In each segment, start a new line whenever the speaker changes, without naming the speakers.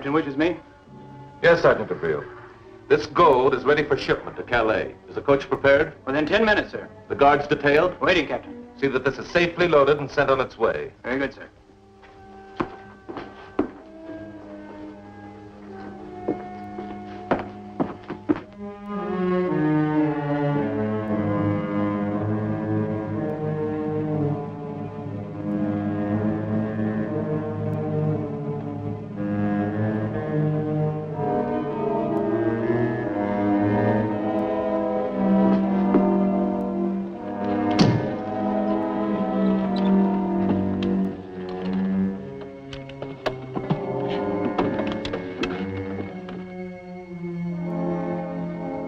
Captain wishes me?
Yes, Sergeant Deville. This gold is ready for shipment to Calais. Is the coach prepared?
Within 10 minutes, sir.
The guards detailed?
Waiting, Captain.
See that this is safely loaded and sent on its way.
Very good, sir.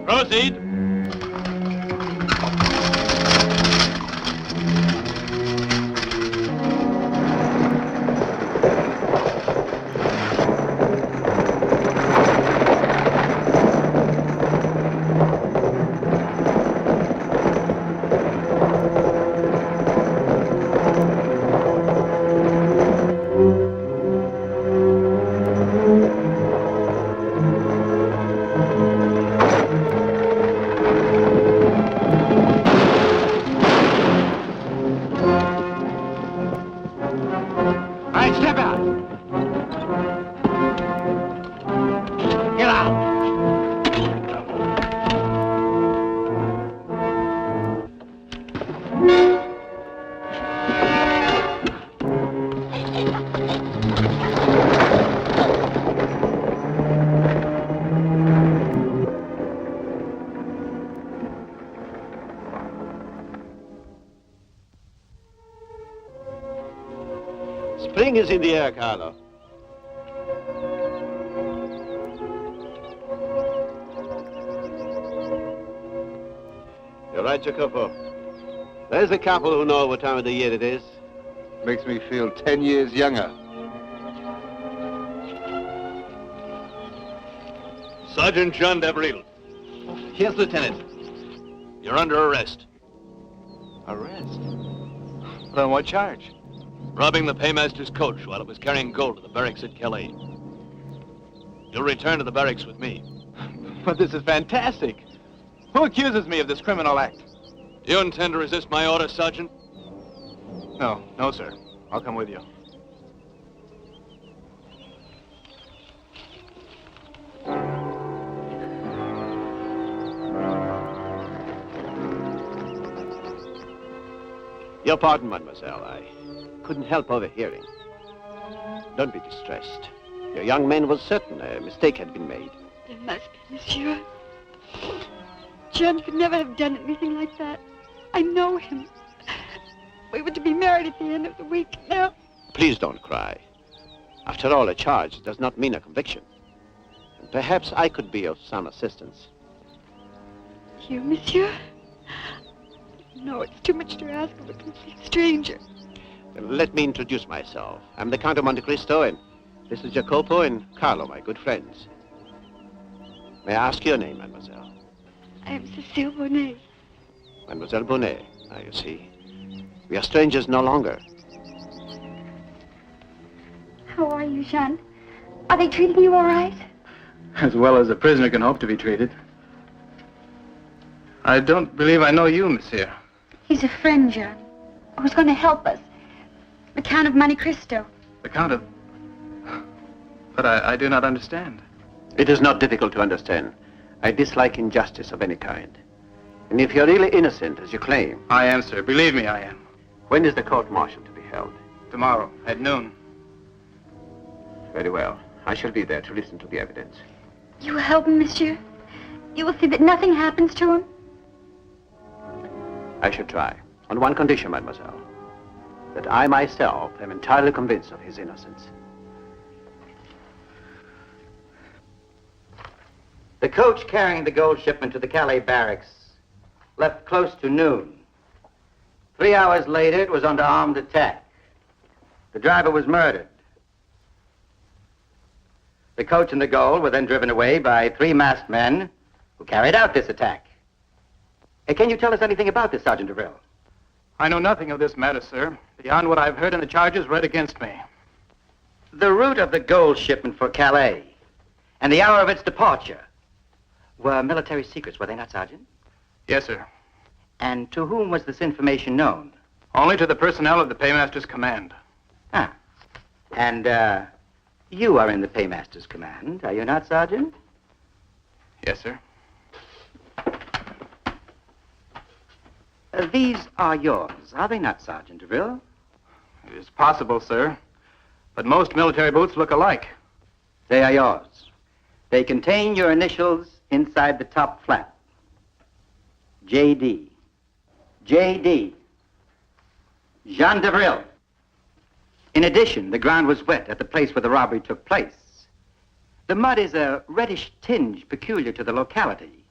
Proceed.
Spring is in the air, Carlo. You're right, Jacopo. There's a couple who know what time of the year it is.
Makes me feel 10 years younger.
Sergeant John Devril.
Yes, Lieutenant.
You're under arrest.
Arrest? But on what charge?
Robbing the paymaster's coach while it was carrying gold to the barracks at Calais. You'll return to the barracks with me.
But this is fantastic. Who accuses me of this criminal act?
You intend to resist my order, Sergeant?
No, sir. I'll come with you.
Your pardon, mademoiselle. I couldn't help overhearing. Don't be distressed. Your young man was certain a mistake had been made.
There must be, monsieur. John could never have done anything like that. I know him. We were to be married at the end of the week now.
Please don't cry. After all, a charge does not mean a conviction. And perhaps I could be of some assistance.
You, monsieur? No, it's too much to ask of a complete stranger.
Let me introduce myself. I'm the Count of Monte Cristo, and this is Jacopo and Carlo, my good friends. May I ask your name, mademoiselle?
I am Cécile Bonnet.
Mademoiselle Bonnet. Now, you see, we are strangers no longer.
How are you, Jean? Are they treating you all right?
As well as a prisoner can hope to be treated. I don't believe I know you, monsieur.
He's a friend, Jean, who's going to help us. The Count of Monte Cristo.
The Count of... But I do not understand.
It is not difficult to understand. I dislike injustice of any kind. And if you're really innocent, as you claim...
I am, sir. Believe me, I am.
When is the court-martial to be held?
Tomorrow, at noon.
Very well. I shall be there to listen to the evidence.
You will help him, monsieur? You will see that nothing happens to him?
I should try. On one condition, mademoiselle. That I myself am entirely convinced of his innocence.
The coach carrying the gold shipment to the Calais barracks left close to noon. 3 hours later, it was under armed attack. The driver was murdered. The coach and the gold were then driven away by 3 masked men who carried out this attack. Can you tell us anything about this, Sergeant Devril?
I know nothing of this matter, sir, beyond what I've heard in the charges read against me.
The route of the gold shipment for Calais and the hour of its departure were military secrets, were they not, Sergeant?
Yes, sir.
And to whom was this information known?
Only to the personnel of the Paymaster's command.
Ah. And, you are in the Paymaster's command, are you not, Sergeant?
Yes, sir.
These are yours, are they not, Sergeant DeVille?
It is possible, sir. But most military boots look alike.
They are yours. They contain your initials inside the top flap. J.D. J.D. Jean DeVille. In addition, the ground was wet at the place where the robbery took place. The mud is a reddish tinge peculiar to the locality.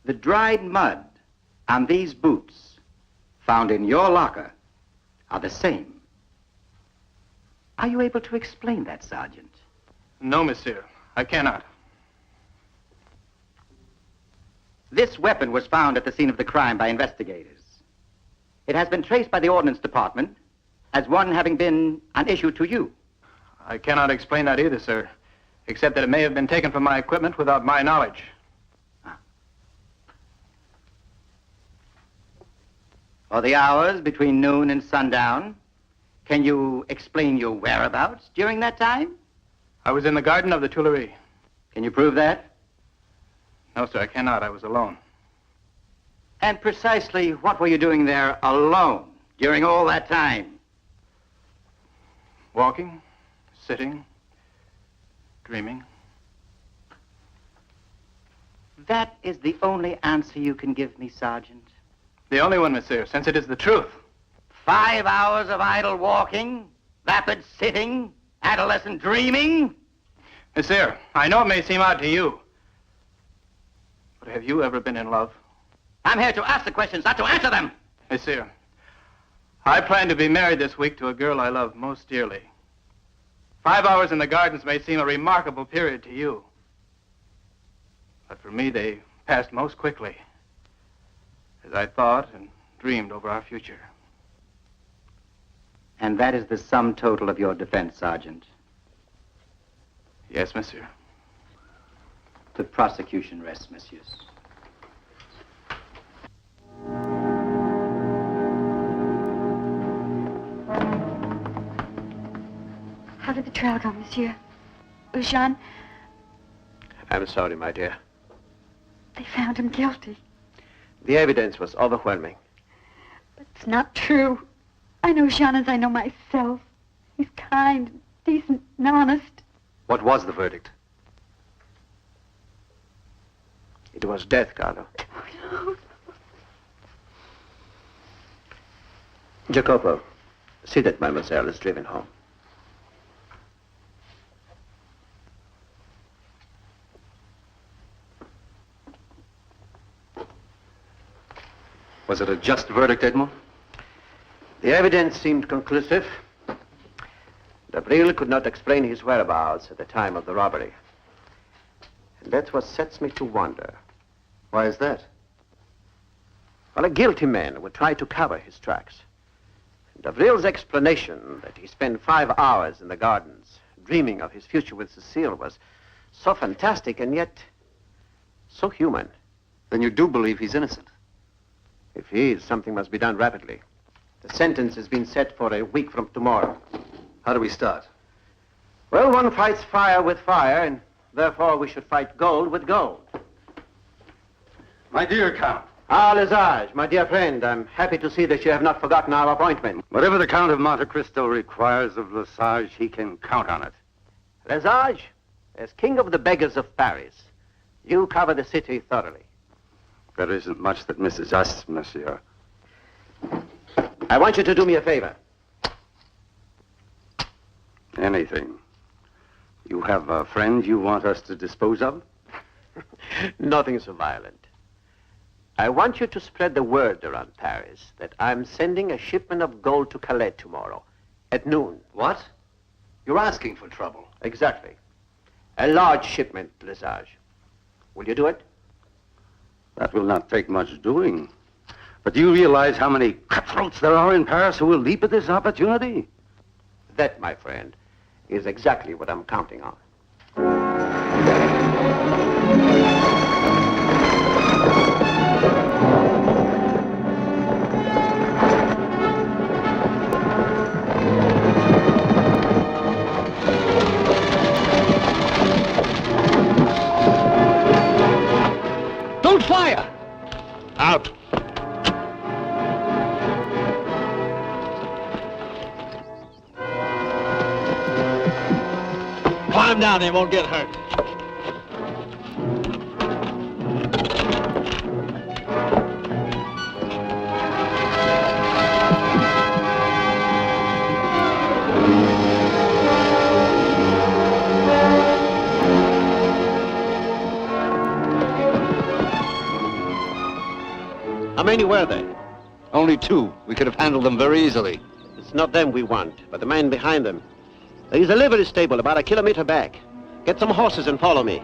The dried mud on these boots found in your locker are the same. Are you able to explain that, Sergeant?
No, monsieur. I cannot.
This weapon was found at the scene of the crime by investigators. It has been traced by the Ordnance Department as one having been on issue to you.
I cannot explain that either, sir, except that it may have been taken from my equipment without my knowledge.
For the hours between noon and sundown, can you explain your whereabouts during that time?
I was in the garden of the Tuileries.
Can you prove that?
No, sir, I cannot. I was alone.
And precisely what were you doing there alone during all that time?
Walking, sitting, dreaming.
That is the only answer you can give me, Sergeant.
The only one, monsieur, since it is the truth.
5 hours of idle walking, vapid sitting, adolescent dreaming?
Monsieur, I know it may seem odd to you, but have you ever been in love?
I'm here to ask the questions, not to answer them.
Monsieur, I plan to be married this week to a girl I love most dearly. 5 hours in the gardens may seem a remarkable period to you, but for me they passed most quickly as I thought and dreamed over our future.
And that is the sum total of your defense, Sergeant.
Yes, monsieur.
The prosecution rests, messieurs.
How did the trial go, monsieur? Jean,
I'm sorry, my dear.
they found him guilty.
The evidence was overwhelming.
But it's not true. I know Jean as I know myself. He's kind, decent, and honest.
What was the verdict?
It was death, Carlo.
Oh,
Jacopo, see that mademoiselle is driven home.
Was it a just verdict, Edmond?
The evidence seemed conclusive. Gabriel could not explain his whereabouts at the time of the robbery. And that's what sets me to wonder.
Why is that?
Well, a guilty man would try to cover his tracks. Gavril's explanation that he spent 5 hours in the gardens dreaming of his future with Cecile was so fantastic and yet so human.
Then you do believe he's innocent?
If he is, something must be done rapidly. The sentence has been set for a week from tomorrow.
How do we start?
Well, one fights fire with fire, and therefore we should fight gold with gold.
My dear Count.
Ah, Lesage, my dear friend, I'm happy to see that you have not forgotten our appointment.
Whatever the Count of Monte Cristo requires of Lesage, he can count on it.
Lesage, as king of the beggars of Paris, you cover the city thoroughly.
There isn't much that misses us, monsieur.
I want you to do me a favor.
Anything. You have a friend you want us to dispose of?
Nothing so violent. I want you to spread the word around Paris that I'm sending a shipment of gold to Calais tomorrow at noon.
What? You're asking for trouble.
Exactly. A large shipment, Lesage. Will you do it?
That will not take much doing. But do you realize how many cutthroats there are in Paris who will leap at this opportunity?
That, my friend, is exactly what I'm counting on.
Don't fire! Out. Climb down, they won't get hurt.
How many were there?
Only 2. We could have handled them very easily.
It's not them we want, but the man behind them. There is a livery stable about 1 kilometer back. Get some horses and follow me.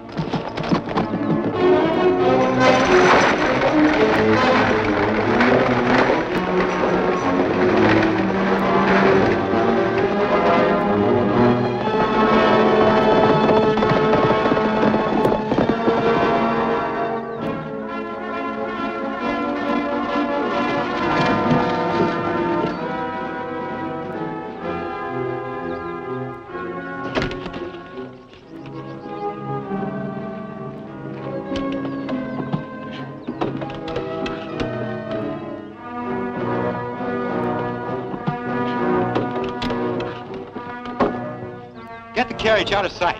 Get the carriage out of sight.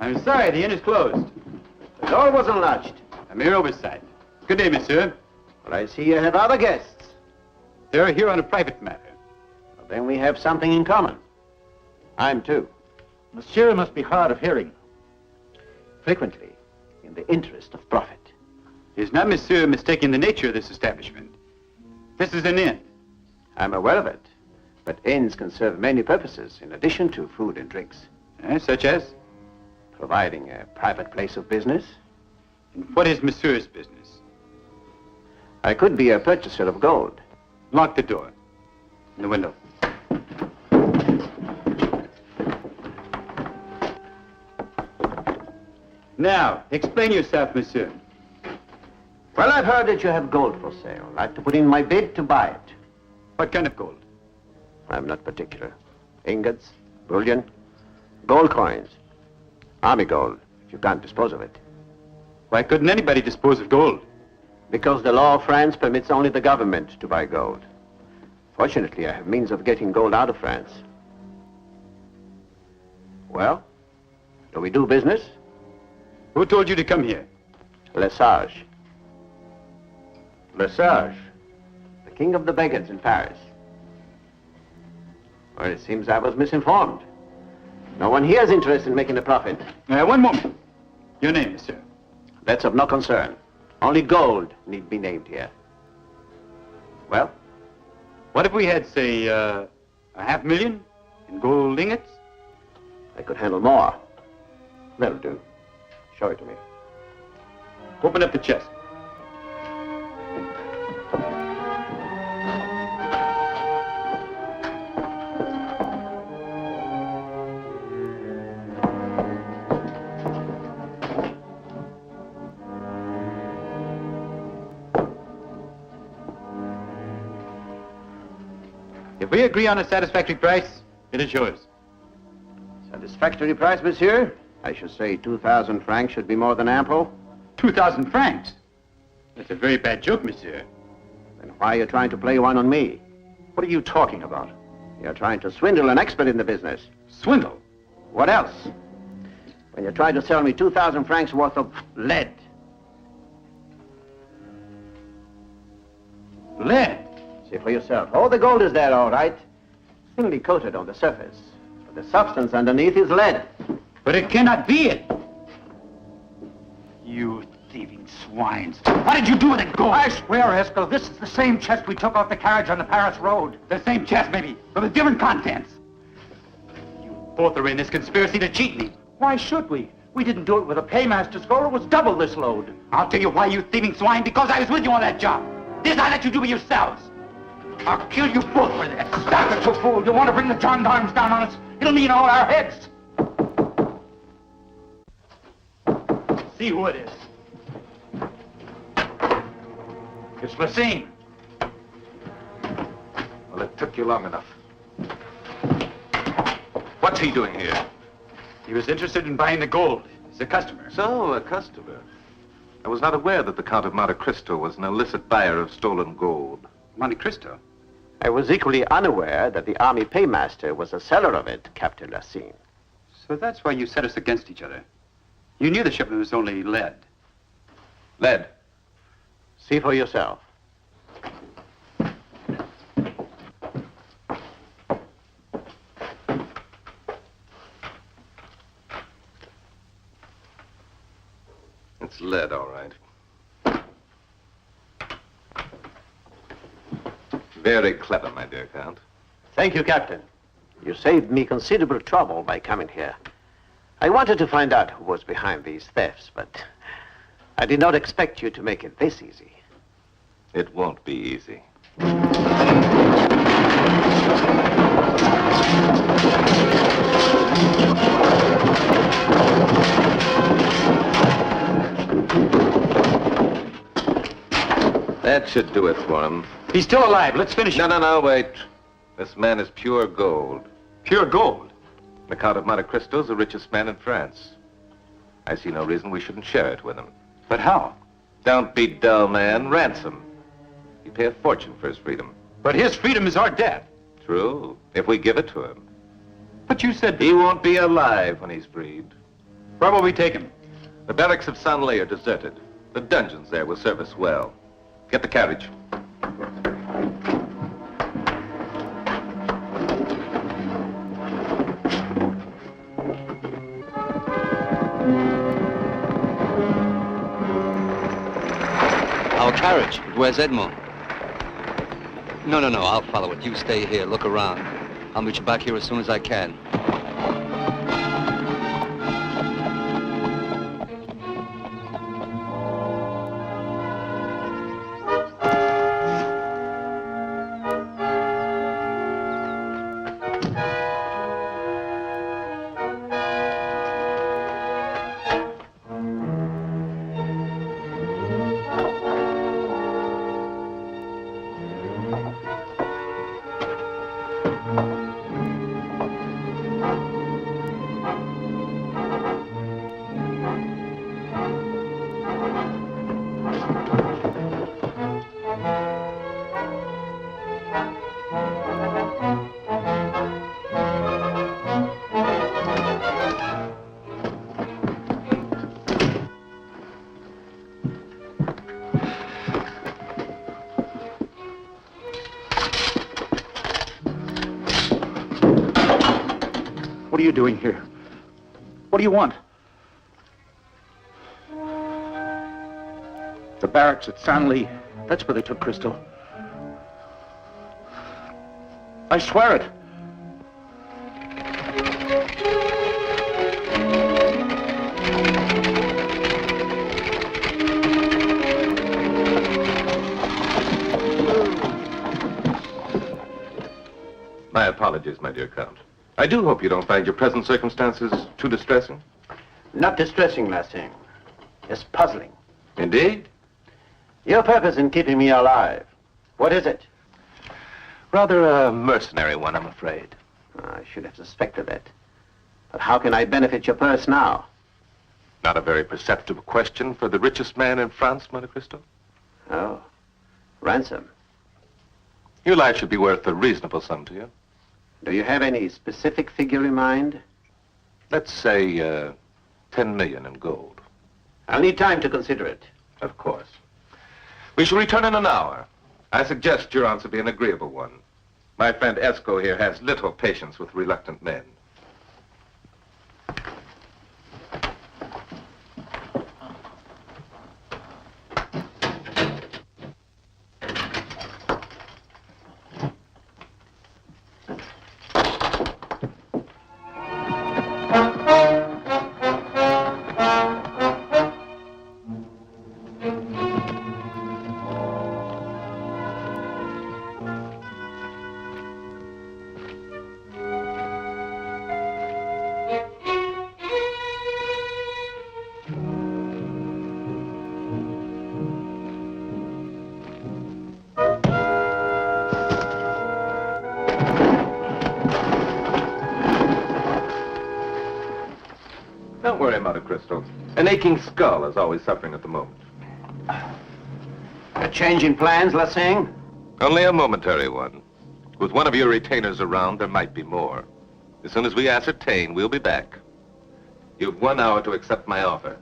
I'm sorry, the inn is closed.
The door wasn't latched.
A mere oversight. Good day, monsieur.
But I see you have other guests.
They're here on a private matter.
Well, then we have something in common. I'm too.
Monsieur must be hard of hearing.
Frequently, in the interest of profit.
Is not monsieur mistaking the nature of this establishment? This is an inn.
I'm aware of it. But inns can serve many purposes in addition to food and drinks.
Such as?
Providing a private place of business.
And what is monsieur's business?
I could be a purchaser of gold.
Lock the door. And the window. Now, explain yourself, monsieur.
Well, I've heard that you have gold for sale. I'd like to put in my bid to buy it.
What kind of gold?
I'm not particular. Ingots, bullion, gold coins. Army gold, if you can't dispose of it.
Why couldn't anybody dispose of gold?
Because the law of France permits only the government to buy gold. Fortunately, I have means of getting gold out of France. Well, do we do business?
Who told you to come here?
Lesage. Lesage, the king of the beggars in Paris. Well, it seems I was misinformed. No one here is interested in making a profit.
One moment. Your name, monsieur?
That's of no concern. Only gold need be named here. Well?
What if we had, say, $500,000 in gold ingots?
I could handle more. That'll do. Show it to me.
Open up the chest. If we agree on a satisfactory price, it is yours.
Satisfactory price, monsieur? I should say 2,000 francs should be more than ample.
2,000 francs? That's a very bad joke, monsieur.
Then why are you trying to play one on me?
What are you talking about?
You're trying to swindle an expert in the business.
Swindle?
What else? When you tried to sell me 2,000 francs worth of lead.
Lead?
See for yourself. Oh, the gold is there, all right. Thinly coated on the surface. But the substance underneath is lead.
But it cannot be it. You thieving swines. What did you do with the gold? I swear, Esco, this is the same chest we took off the carriage on the Paris road. The same chest, maybe, but with different contents. You both are in this conspiracy to cheat me. Why should we? We didn't do it with a paymaster's gold. It was double this load. I'll tell you why, you thieving swine, because I was with you on that job. This I let you do by yourselves. I'll kill you both for that. Stop it, you fool. You want to bring the gendarmes down on us? It'll mean all our heads.
See who it is.
It's Lassine.
Well, it took you long enough. What's he doing here?
He was interested in buying the gold. He's a customer.
So, a customer. I was not aware that the Count of Monte Cristo was an illicit buyer of stolen gold.
Monte Cristo?
I was equally unaware that the army paymaster was a seller of it, Captain Lassine.
So that's why you set us against each other. You knew the shipment was only lead.
Lead.
See for yourself.
It's lead, all right. Very clever, my dear Count.
Thank you, Captain. You saved me considerable trouble by coming here. I wanted to find out who was behind these thefts, but I did not expect you to make it this easy.
It won't be easy. That should do it for him.
He's still alive. Let's finish it.
No, wait. This man is pure gold.
Pure gold?
The Count of Monte Cristo is the richest man in France. I see no reason we shouldn't share it with him.
But how?
Don't be dull, man. Ransom. You pay a fortune for his freedom.
But his freedom is our debt.
True, if we give it to him.
But you said...
He won't be alive when he's freed.
Where will we take him?
The barracks of S1E are deserted. The dungeons there will serve us well. Get the carriage.
Our carriage. But where's Edmond? No, I'll follow it. You stay here. Look around. I'll meet you back here as soon as I can.
What are you doing here? What do you want? The barracks at S1E. That's where they took Cristo. I swear it.
My apologies, my dear Count. I do hope you don't find your present circumstances too distressing.
Not distressing, Lassine. It's puzzling.
Indeed?
Your purpose in keeping me alive. What is it?
Rather a mercenary one, I'm afraid.
I should have suspected that. But how can I benefit your purse now?
Not a very perceptive question for the richest man in France, Monte Cristo.
Oh, ransom.
Your life should be worth a reasonable sum to you.
Do you have any specific figure in mind?
Let's say 10 million in gold.
I'll need time to consider it.
Of course. We shall return in an hour. I suggest your answer be an agreeable one. My friend Esco here has little patience with reluctant men. Don't worry, Monte Cristo. An aching skull is always suffering at the moment.
A change in plans, let's sing?
Only a momentary one. With one of your retainers around, there might be more. As soon as we ascertain, we'll be back. You've 1 hour to accept my offer.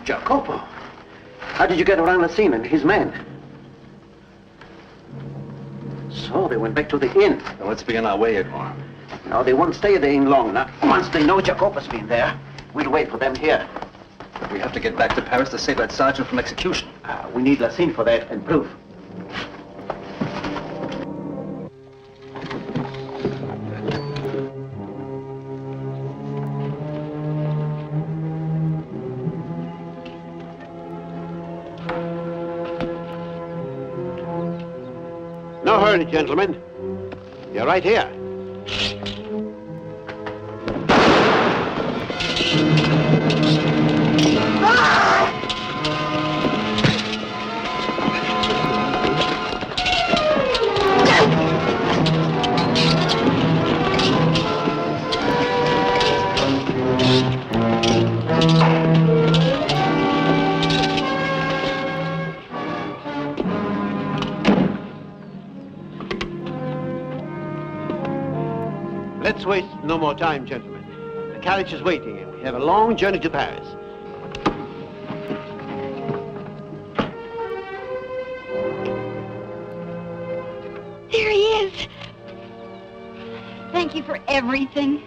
Jacopo, how did you get around the scene and his men? So they went back to the inn.
Now, let's be on our way, Edmond.
No, they won't stay at the inn long. Now, once they know Jacopo's been there, we'll wait for them here.
But we have to get back to Paris to save that sergeant from execution.
We need Lassine for that and proof. No hurry, gentlemen. You're right here. Let's waste no more time, gentlemen. The carriage is waiting, and we have a long journey to Paris.
There he is. Thank you for everything.